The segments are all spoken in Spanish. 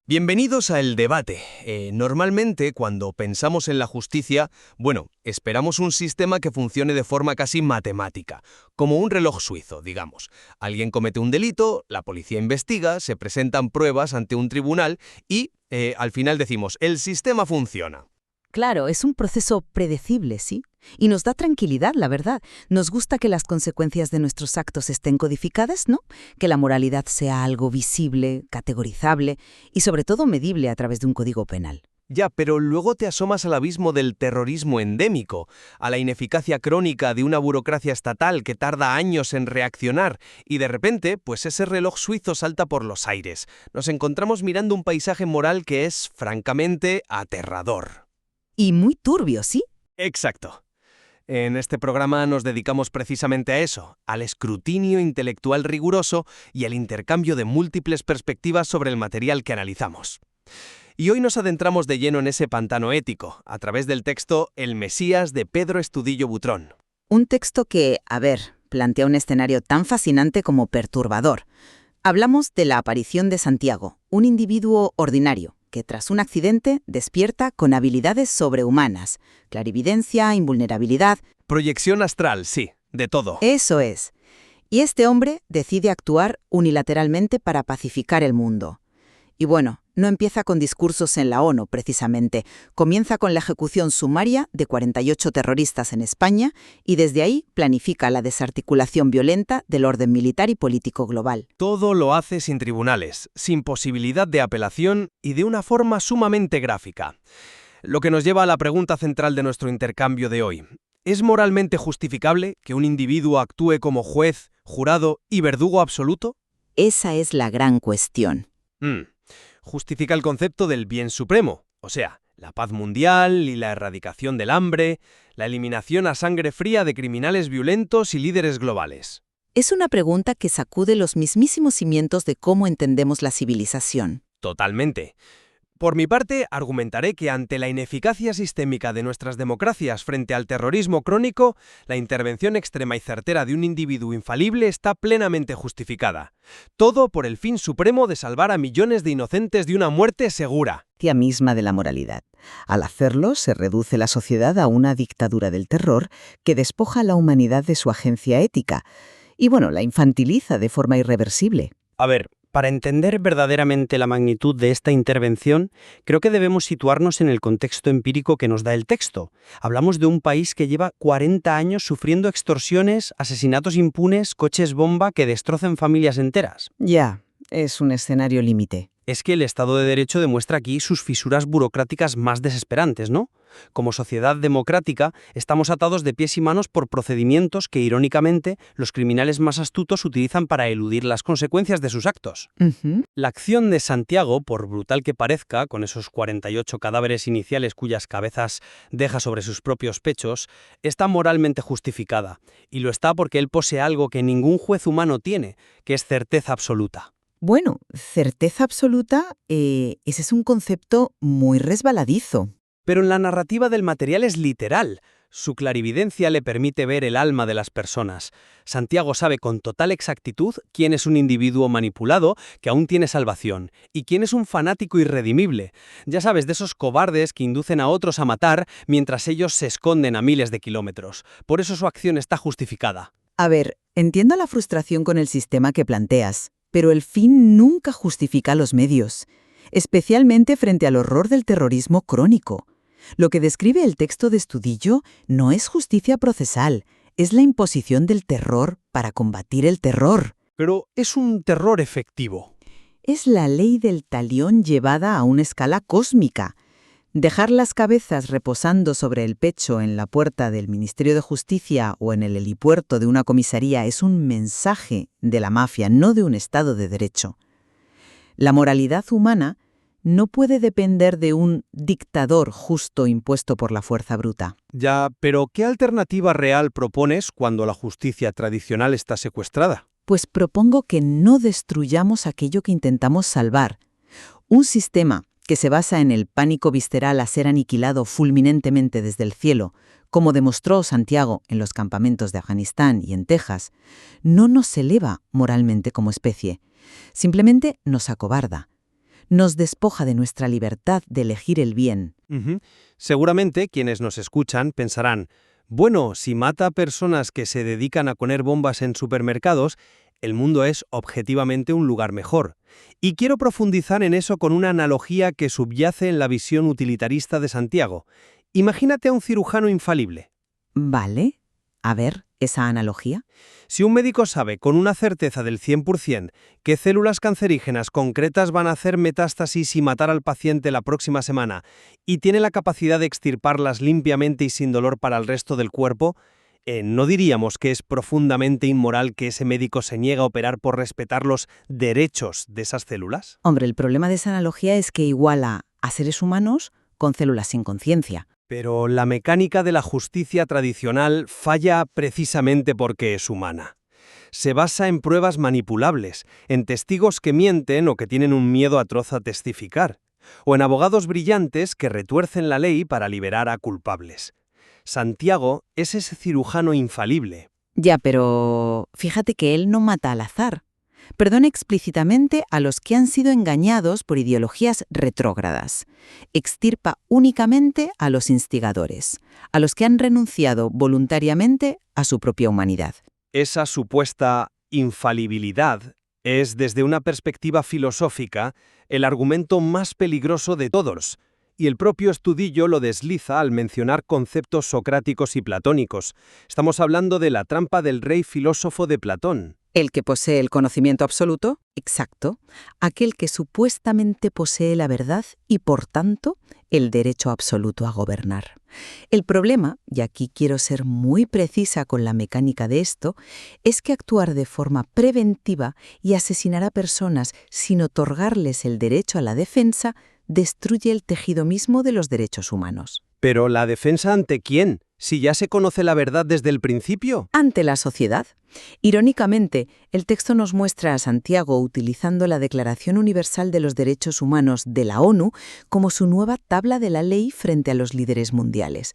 Bienvenidos a El Debate. Normalmente, cuando pensamos en la justicia, esperamos un sistema que funcione de forma casi matemática, como un reloj suizo, digamos. Alguien comete un delito, la policía investiga, se presentan pruebas ante un tribunal y, al final decimos, el sistema funciona. Claro, es un proceso predecible, ¿sí? Y nos da tranquilidad, la verdad. Nos gusta que las consecuencias de nuestros actos estén codificadas, ¿no? Que la moralidad sea algo visible, categorizable y sobre todo medible a través de un código penal. Ya, pero luego te asomas al abismo del terrorismo endémico, a la ineficacia crónica de una burocracia estatal que tarda años en reaccionar, y de repente, pues ese reloj suizo salta por los aires. Nos encontramos mirando un paisaje moral que es, francamente, aterrador. Y muy turbio, ¿sí? Exacto. En este programa nos dedicamos precisamente a eso, al escrutinio intelectual riguroso y al intercambio de múltiples perspectivas sobre el material que analizamos. Y hoy nos adentramos de lleno en ese pantano ético, a través del texto El Mesías de Pedro Estudillo Butrón. Un texto que, plantea un escenario tan fascinante como perturbador. Hablamos de la aparición de Santiago, un individuo ordinario, que tras un accidente despierta con habilidades sobrehumanas, clarividencia, invulnerabilidad. Proyección astral, sí, de todo. Eso es. Y este hombre decide actuar unilateralmente para pacificar el mundo. Y no empieza con discursos en la ONU, precisamente. Comienza con la ejecución sumaria de 48 terroristas en España y desde ahí planifica la desarticulación violenta del orden militar y político global. Todo lo hace sin tribunales, sin posibilidad de apelación y de una forma sumamente gráfica. Lo que nos lleva a la pregunta central de nuestro intercambio de hoy. ¿Es moralmente justificable que un individuo actúe como juez, jurado y verdugo absoluto? Esa es la gran cuestión. Justifica el concepto del bien supremo, o sea, la paz mundial y la erradicación del hambre, la eliminación a sangre fría de criminales violentos y líderes globales. Es una pregunta que sacude los mismísimos cimientos de cómo entendemos la civilización. Totalmente. Por mi parte, argumentaré que ante la ineficacia sistémica de nuestras democracias frente al terrorismo crónico, la intervención extrema y certera de un individuo infalible está plenamente justificada. Todo por el fin supremo de salvar a millones de inocentes de una muerte segura. Misma de la moralidad. Al hacerlo, se reduce la sociedad a una dictadura del terror que despoja a la humanidad de su agencia ética y, la infantiliza de forma irreversible. A ver, para entender verdaderamente la magnitud de esta intervención, creo que debemos situarnos en el contexto empírico que nos da el texto. Hablamos de un país que lleva 40 años sufriendo extorsiones, asesinatos impunes, coches bomba que destrozan familias enteras. Ya, es un escenario límite. Es que el Estado de Derecho demuestra aquí sus fisuras burocráticas más desesperantes, ¿no? Como sociedad democrática, estamos atados de pies y manos por procedimientos que, irónicamente, los criminales más astutos utilizan para eludir las consecuencias de sus actos. La acción de Santiago, por brutal que parezca, con esos 48 cadáveres iniciales cuyas cabezas deja sobre sus propios pechos, está moralmente justificada. Y lo está porque él posee algo que ningún juez humano tiene, que es certeza absoluta. Certeza absoluta, ese es un concepto muy resbaladizo. Pero en la narrativa del material es literal. Su clarividencia le permite ver el alma de las personas. Santiago sabe con total exactitud quién es un individuo manipulado que aún tiene salvación y quién es un fanático irredimible. Ya sabes, de esos cobardes que inducen a otros a matar mientras ellos se esconden a miles de kilómetros. Por eso su acción está justificada. A ver, entiendo la frustración con el sistema que planteas, pero el fin nunca justifica los medios, especialmente frente al horror del terrorismo crónico. Lo que describe el texto de Estudillo no es justicia procesal, es la imposición del terror para combatir el terror. Pero es un terror efectivo. Es la ley del talión llevada a una escala cósmica. Dejar las cabezas reposando sobre el pecho en la puerta del Ministerio de Justicia o en el helipuerto de una comisaría es un mensaje de la mafia, no de un Estado de Derecho. La moralidad humana no puede depender de un dictador justo impuesto por la fuerza bruta. Ya, pero ¿qué alternativa real propones cuando la justicia tradicional está secuestrada? Pues propongo que no destruyamos aquello que intentamos salvar. Un sistema que se basa en el pánico visceral a ser aniquilado fulminantemente desde el cielo, como demostró Santiago en los campamentos de Afganistán y en Texas, no nos eleva moralmente como especie. Simplemente nos acobarda. Nos despoja de nuestra libertad de elegir el bien. Seguramente quienes nos escuchan pensarán, bueno, si mata a personas que se dedican a poner bombas en supermercados, el mundo es objetivamente un lugar mejor. Y quiero profundizar en eso con una analogía que subyace en la visión utilitarista de Santiago. Imagínate a un cirujano infalible. Vale. A ver, esa analogía. Si un médico sabe con una certeza del 100% que células cancerígenas concretas van a hacer metástasis y matar al paciente la próxima semana y tiene la capacidad de extirparlas limpiamente y sin dolor para el resto del cuerpo, ¿no diríamos que es profundamente inmoral que ese médico se niegue a operar por respetar los derechos de esas células? Hombre, el problema de esa analogía es que iguala a seres humanos con células sin conciencia. Pero la mecánica de la justicia tradicional falla precisamente porque es humana. Se basa en pruebas manipulables, en testigos que mienten o que tienen un miedo atroz a testificar, o en abogados brillantes que retuercen la ley para liberar a culpables. Santiago es ese cirujano infalible. Ya, pero fíjate que él no mata al azar. Perdona explícitamente a los que han sido engañados por ideologías retrógradas. Extirpa únicamente a los instigadores, a los que han renunciado voluntariamente a su propia humanidad. Esa supuesta infalibilidad es, desde una perspectiva filosófica, el argumento más peligroso de todos, y el propio Estudillo lo desliza al mencionar conceptos socráticos y platónicos. Estamos hablando de la trampa del rey filósofo de Platón. ¿El que posee el conocimiento absoluto? Exacto. Aquel que supuestamente posee la verdad y, por tanto, el derecho absoluto a gobernar. El problema, y aquí quiero ser muy precisa con la mecánica de esto, es que actuar de forma preventiva y asesinar a personas sin otorgarles el derecho a la defensa destruye el tejido mismo de los derechos humanos. ¿Pero la defensa ante quién? Si ya se conoce la verdad desde el principio. Ante la sociedad. Irónicamente, el texto nos muestra a Santiago utilizando la Declaración Universal de los Derechos Humanos de la ONU como su nueva tabla de la ley frente a los líderes mundiales.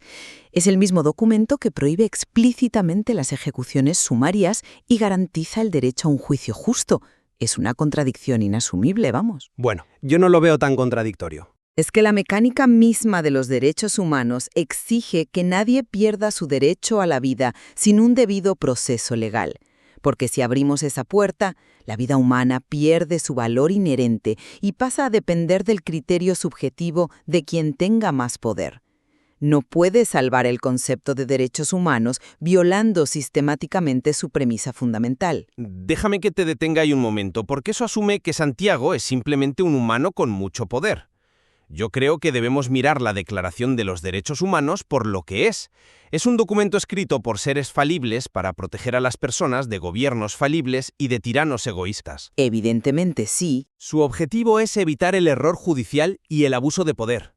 Es el mismo documento que prohíbe explícitamente las ejecuciones sumarias y garantiza el derecho a un juicio justo. Es una contradicción inasumible, vamos. Bueno, yo no lo veo tan contradictorio. Es que la mecánica misma de los derechos humanos exige que nadie pierda su derecho a la vida sin un debido proceso legal. Porque si abrimos esa puerta, la vida humana pierde su valor inherente y pasa a depender del criterio subjetivo de quien tenga más poder. No puede salvar el concepto de derechos humanos violando sistemáticamente su premisa fundamental. Déjame que te detenga ahí un momento, porque eso asume que Santiago es simplemente un humano con mucho poder. Yo creo que debemos mirar la Declaración de los Derechos Humanos por lo que es. Es un documento escrito por seres falibles para proteger a las personas de gobiernos falibles y de tiranos egoístas. Evidentemente sí. Su objetivo es evitar el error judicial y el abuso de poder.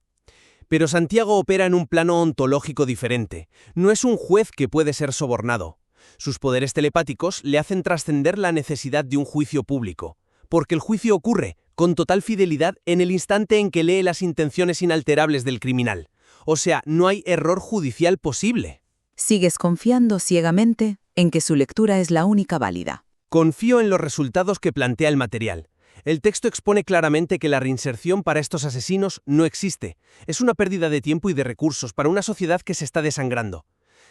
Pero Santiago opera en un plano ontológico diferente. No es un juez que puede ser sobornado. Sus poderes telepáticos le hacen trascender la necesidad de un juicio público, porque el juicio ocurre con total fidelidad en el instante en que lee las intenciones inalterables del criminal. O sea, no hay error judicial posible. ¿Sigues confiando ciegamente en que su lectura es la única válida? Confío en los resultados que plantea el material. El texto expone claramente que la reinserción para estos asesinos no existe. Es una pérdida de tiempo y de recursos para una sociedad que se está desangrando.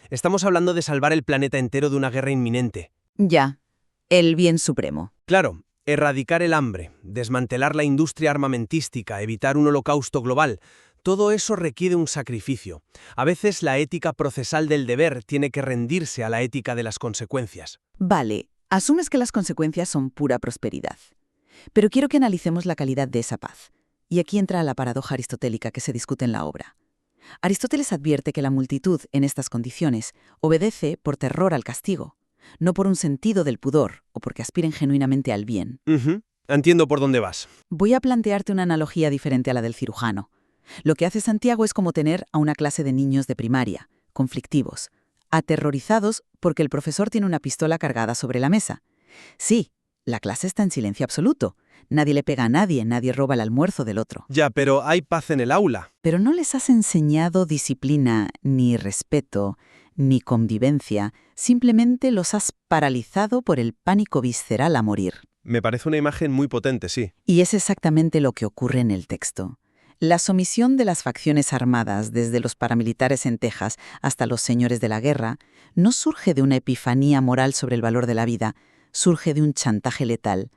Estamos hablando de salvar el planeta entero de una guerra inminente. Ya, el bien supremo. Claro. Erradicar el hambre, desmantelar la industria armamentística, evitar un holocausto global, todo eso requiere un sacrificio. A veces la ética procesal del deber tiene que rendirse a la ética de las consecuencias. Vale, asumes que las consecuencias son pura prosperidad. Pero quiero que analicemos la calidad de esa paz. Y aquí entra la paradoja aristotélica que se discute en la obra. Aristóteles advierte que la multitud, en estas condiciones, obedece por terror al castigo, no por un sentido del pudor o porque aspiren genuinamente al bien. Entiendo por dónde vas. Voy a plantearte una analogía diferente a la del cirujano. Lo que hace Santiago es como tener a una clase de niños de primaria, conflictivos, aterrorizados porque el profesor tiene una pistola cargada sobre la mesa. Sí, la clase está en silencio absoluto. Nadie le pega a nadie, nadie roba el almuerzo del otro. Ya, pero hay paz en el aula. Pero no les has enseñado disciplina, ni respeto, ni convivencia, simplemente los has paralizado por el pánico visceral a morir. Me parece una imagen muy potente, sí. Y es exactamente lo que ocurre en el texto. La sumisión de las facciones armadas, desde los paramilitares en Texas hasta los señores de la guerra, no surge de una epifanía moral sobre el valor de la vida, surge de un chantaje letal.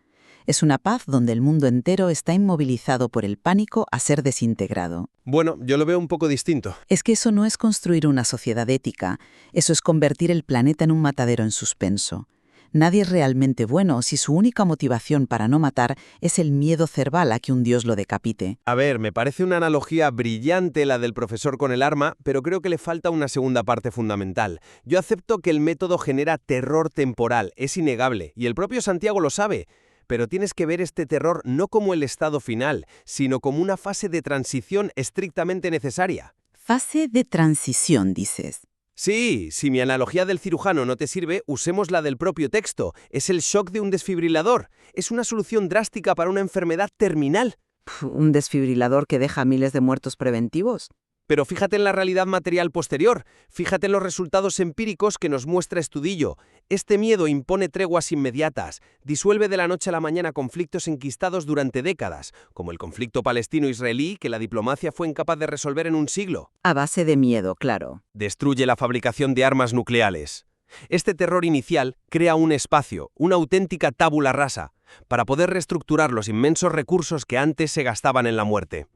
Es una paz donde el mundo entero está inmovilizado por el pánico a ser desintegrado. Bueno, yo lo veo un poco distinto. Es que eso no es construir una sociedad ética, eso es convertir el planeta en un matadero en suspenso. Nadie es realmente bueno si su única motivación para no matar es el miedo cerval a que un dios lo decapite. A ver, me parece una analogía brillante la del profesor con el arma, pero creo que le falta una segunda parte fundamental. Yo acepto que el método genera terror temporal, es innegable, y el propio Santiago lo sabe. Pero tienes que ver este terror no como el estado final, sino como una fase de transición estrictamente necesaria. Fase de transición, dices. Sí, si mi analogía del cirujano no te sirve, usemos la del propio texto. Es el shock de un desfibrilador. Es una solución drástica para una enfermedad terminal. ¿Un desfibrilador que deja miles de muertos preventivos? Pero fíjate en la realidad material posterior, fíjate en los resultados empíricos que nos muestra Estudillo. Este miedo impone treguas inmediatas, disuelve de la noche a la mañana conflictos enquistados durante décadas, como el conflicto palestino-israelí que la diplomacia fue incapaz de resolver en un siglo. A base de miedo, claro. Destruye la fabricación de armas nucleares. Este terror inicial crea un espacio, una auténtica tábula rasa, para poder reestructurar los inmensos recursos que antes se gastaban en la muerte.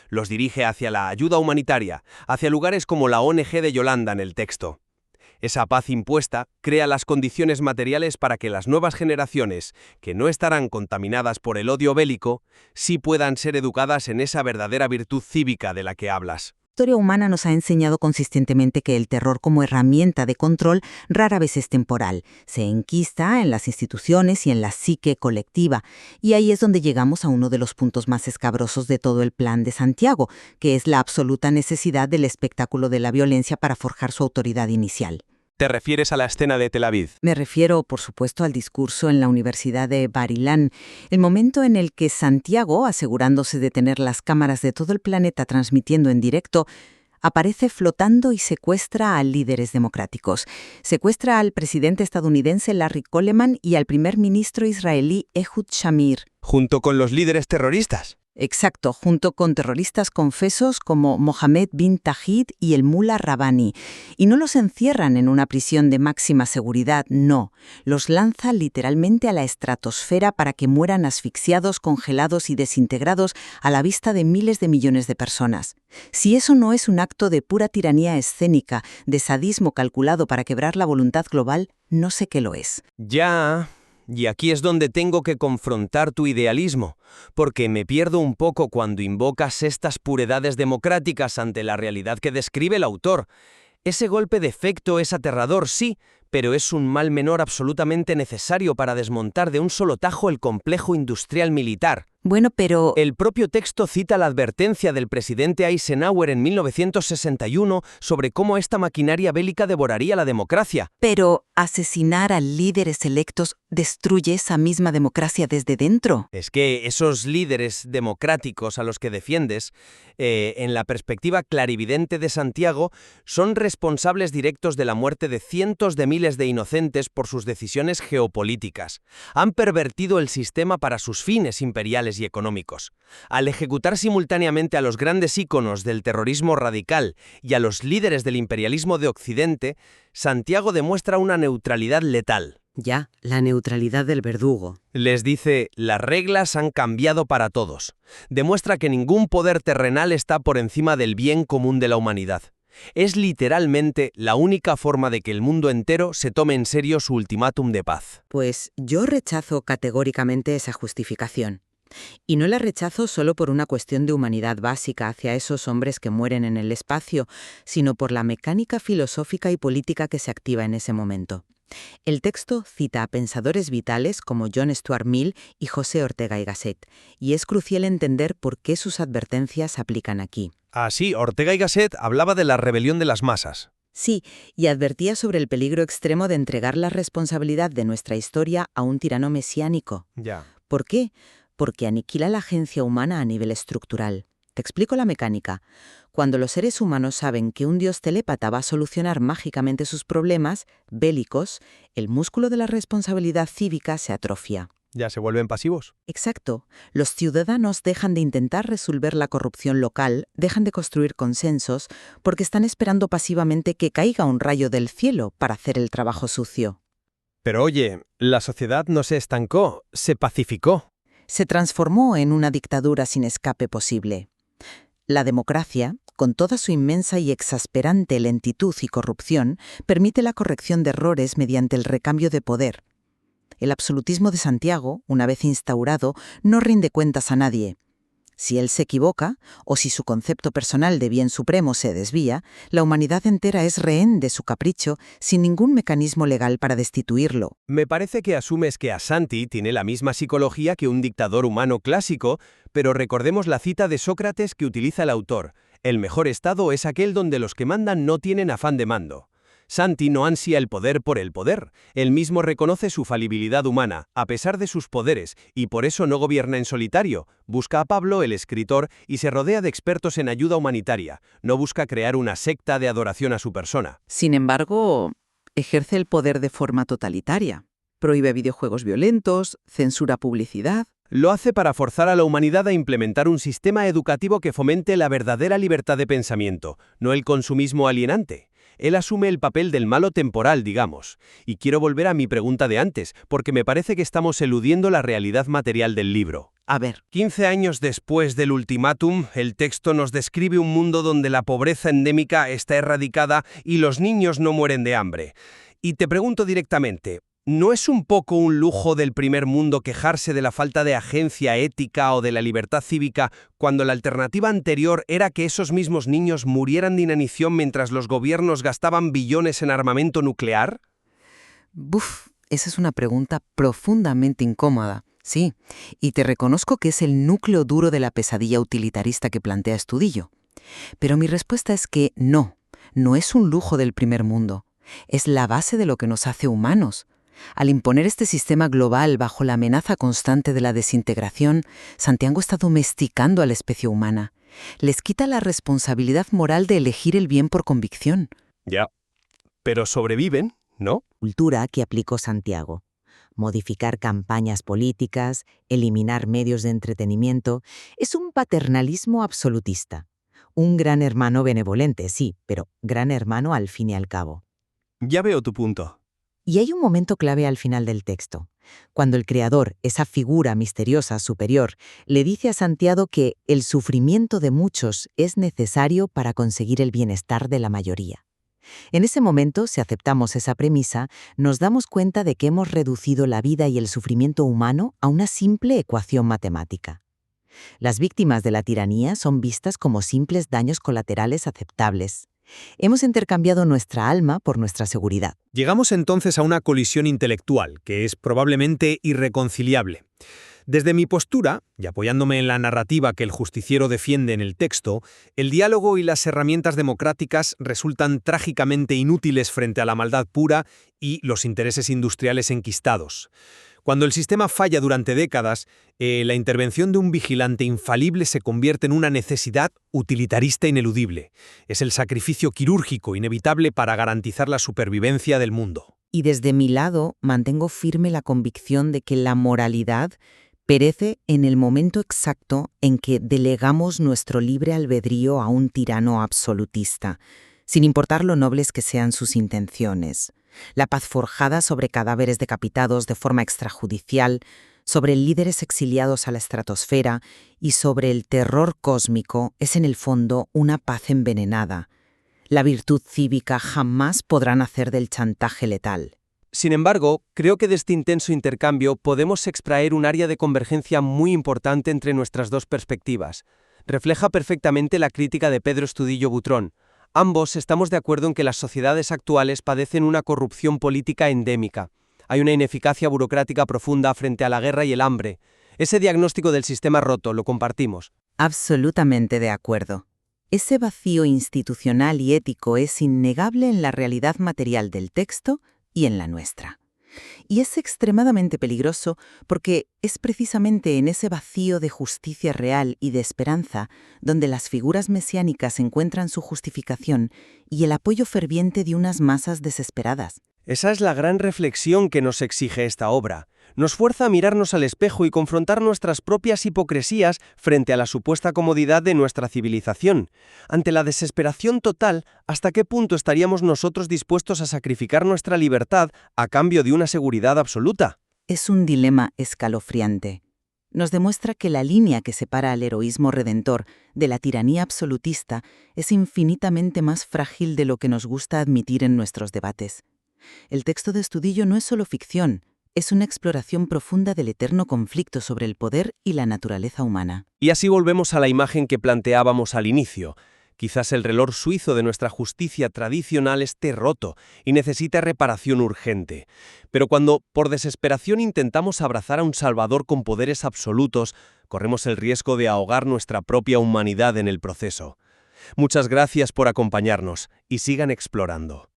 Los dirige hacia la ayuda humanitaria, hacia lugares como la ONG de Yolanda en el texto. Esa paz impuesta crea las condiciones materiales para que las nuevas generaciones, que no estarán contaminadas por el odio bélico, sí puedan ser educadas en esa verdadera virtud cívica de la que hablas. La historia humana nos ha enseñado consistentemente que el terror como herramienta de control rara vez es temporal. Se enquista en las instituciones y en la psique colectiva. Y ahí es donde llegamos a uno de los puntos más escabrosos de todo el plan de Santiago, que es la absoluta necesidad del espectáculo de la violencia para forjar su autoridad inicial. ¿Te refieres a la escena de Tel Aviv? Me refiero, por supuesto, al discurso en la Universidad de Bar-Ilan, el momento en el que Santiago, asegurándose de tener las cámaras de todo el planeta transmitiendo en directo, aparece flotando y secuestra a líderes democráticos. Secuestra al presidente estadounidense Larry Coleman y al primer ministro israelí Ehud Shamir. Junto con los líderes terroristas. Exacto, junto con terroristas confesos como Mohammed bin Tajid y el Mullah Rabbani. Y no los encierran en una prisión de máxima seguridad, no. Los lanza literalmente a la estratosfera para que mueran asfixiados, congelados y desintegrados a la vista de miles de millones de personas. Si eso no es un acto de pura tiranía escénica, de sadismo calculado para quebrar la voluntad global, no sé qué lo es. Ya. Y aquí es donde tengo que confrontar tu idealismo, porque me pierdo un poco cuando invocas estas puredades democráticas ante la realidad que describe el autor. Ese golpe de efecto es aterrador, sí, pero es un mal menor absolutamente necesario para desmontar de un solo tajo el complejo industrial militar. Bueno, pero... El propio texto cita la advertencia del presidente Eisenhower en 1961 sobre cómo esta maquinaria bélica devoraría la democracia. Pero asesinar a líderes electos destruye esa misma democracia desde dentro. Es que esos líderes democráticos a los que defiendes, en la perspectiva clarividente de Santiago, son responsables directos de la muerte de cientos de miles de inocentes por sus decisiones geopolíticas. Han pervertido el sistema para sus fines imperiales y económicos. Al ejecutar simultáneamente a los grandes íconos del terrorismo radical y a los líderes del imperialismo de Occidente, Santiago demuestra una neutralidad letal. Ya, la neutralidad del verdugo. Les dice, las reglas han cambiado para todos. Demuestra que ningún poder terrenal está por encima del bien común de la humanidad. Es literalmente la única forma de que el mundo entero se tome en serio su ultimátum de paz. Pues yo rechazo categóricamente esa justificación. Y no la rechazo solo por una cuestión de humanidad básica hacia esos hombres que mueren en el espacio, sino por la mecánica filosófica y política que se activa en ese momento. El texto cita a pensadores vitales como John Stuart Mill y José Ortega y Gasset, y es crucial entender por qué sus advertencias aplican aquí. Ah, sí, Ortega y Gasset hablaba de la rebelión de las masas. Sí, y advertía sobre el peligro extremo de entregar la responsabilidad de nuestra historia a un tirano mesiánico. Ya. ¿Por qué? Porque aniquila la agencia humana a nivel estructural. Te explico la mecánica. Cuando los seres humanos saben que un dios telépata va a solucionar mágicamente sus problemas bélicos, el músculo de la responsabilidad cívica se atrofia. ¿Ya se vuelven pasivos? Exacto. Los ciudadanos dejan de intentar resolver la corrupción local, dejan de construir consensos, porque están esperando pasivamente que caiga un rayo del cielo para hacer el trabajo sucio. Pero oye, la sociedad no se estancó, se pacificó. Se transformó en una dictadura sin escape posible. La democracia, con toda su inmensa y exasperante lentitud y corrupción, permite la corrección de errores mediante el recambio de poder. El absolutismo de Santiago, una vez instaurado, no rinde cuentas a nadie. Si él se equivoca, o si su concepto personal de bien supremo se desvía, la humanidad entera es rehén de su capricho sin ningún mecanismo legal para destituirlo. Me parece que asumes que Assanti tiene la misma psicología que un dictador humano clásico, pero recordemos la cita de Sócrates que utiliza el autor. El mejor estado es aquel donde los que mandan no tienen afán de mando. Santi no ansía el poder por el poder. Él mismo reconoce su falibilidad humana, a pesar de sus poderes, y por eso no gobierna en solitario. Busca a Pablo, el escritor, y se rodea de expertos en ayuda humanitaria. No busca crear una secta de adoración a su persona. Sin embargo, ejerce el poder de forma totalitaria. Prohíbe videojuegos violentos, censura publicidad. Lo hace para forzar a la humanidad a implementar un sistema educativo que fomente la verdadera libertad de pensamiento, no el consumismo alienante. Él asume el papel del malo temporal, digamos. Y quiero volver a mi pregunta de antes, porque me parece que estamos eludiendo la realidad material del libro. A ver, 15 años después del ultimátum, el texto nos describe un mundo donde la pobreza endémica está erradicada y los niños no mueren de hambre. Y te pregunto directamente, ¿no es un poco un lujo del primer mundo quejarse de la falta de agencia ética o de la libertad cívica cuando la alternativa anterior era que esos mismos niños murieran de inanición mientras los gobiernos gastaban billones en armamento nuclear? esa es una pregunta profundamente incómoda, sí, y te reconozco que es el núcleo duro de la pesadilla utilitarista que plantea Estudillo. Pero mi respuesta es que no es un lujo del primer mundo, es la base de lo que nos hace humanos. Al imponer este sistema global bajo la amenaza constante de la desintegración, Santiago está domesticando a la especie humana. Les quita la responsabilidad moral de elegir el bien por convicción. Ya. Pero sobreviven, ¿no? Cultura que aplicó Santiago. Modificar campañas políticas, eliminar medios de entretenimiento, es un paternalismo absolutista. Un gran hermano benevolente, sí, pero gran hermano al fin y al cabo. Ya veo tu punto. Y hay un momento clave al final del texto, cuando el creador, esa figura misteriosa superior, le dice a Santiago que el sufrimiento de muchos es necesario para conseguir el bienestar de la mayoría. En ese momento, si aceptamos esa premisa, nos damos cuenta de que hemos reducido la vida y el sufrimiento humano a una simple ecuación matemática. Las víctimas de la tiranía son vistas como simples daños colaterales aceptables. Hemos intercambiado nuestra alma por nuestra seguridad. Llegamos entonces a una colisión intelectual, que es probablemente irreconciliable. Desde mi postura, y apoyándome en la narrativa que el justiciero defiende en el texto, el diálogo y las herramientas democráticas resultan trágicamente inútiles frente a la maldad pura y los intereses industriales enquistados. Cuando el sistema falla durante décadas, la intervención de un vigilante infalible se convierte en una necesidad utilitarista ineludible. Es el sacrificio quirúrgico inevitable para garantizar la supervivencia del mundo. Y desde mi lado, mantengo firme la convicción de que la moralidad perece en el momento exacto en que delegamos nuestro libre albedrío a un tirano absolutista, sin importar lo nobles que sean sus intenciones. La paz forjada sobre cadáveres decapitados de forma extrajudicial, sobre líderes exiliados a la estratosfera y sobre el terror cósmico es en el fondo una paz envenenada. La virtud cívica jamás podrá nacer del chantaje letal. Sin embargo, creo que de este intenso intercambio podemos extraer un área de convergencia muy importante entre nuestras dos perspectivas. Refleja perfectamente la crítica de Pedro Estudillo Butrón. Ambos estamos de acuerdo en que las sociedades actuales padecen una corrupción política endémica. Hay una ineficacia burocrática profunda frente a la guerra y el hambre. Ese diagnóstico del sistema roto lo compartimos. Absolutamente de acuerdo. Ese vacío institucional y ético es innegable en la realidad material del texto y en la nuestra. Y es extremadamente peligroso porque es precisamente en ese vacío de justicia real y de esperanza donde las figuras mesiánicas encuentran su justificación y el apoyo ferviente de unas masas desesperadas. Esa es la gran reflexión que nos exige esta obra. Nos fuerza a mirarnos al espejo y confrontar nuestras propias hipocresías frente a la supuesta comodidad de nuestra civilización. Ante la desesperación total, ¿hasta qué punto estaríamos nosotros dispuestos a sacrificar nuestra libertad a cambio de una seguridad absoluta? Es un dilema escalofriante. Nos demuestra que la línea que separa al heroísmo redentor de la tiranía absolutista es infinitamente más frágil de lo que nos gusta admitir en nuestros debates. El texto de Estudillo no es solo ficción, es una exploración profunda del eterno conflicto sobre el poder y la naturaleza humana. Y así volvemos a la imagen que planteábamos al inicio. Quizás el reloj suizo de nuestra justicia tradicional esté roto y necesita reparación urgente. Pero cuando, por desesperación, intentamos abrazar a un salvador con poderes absolutos, corremos el riesgo de ahogar nuestra propia humanidad en el proceso. Muchas gracias por acompañarnos y sigan explorando.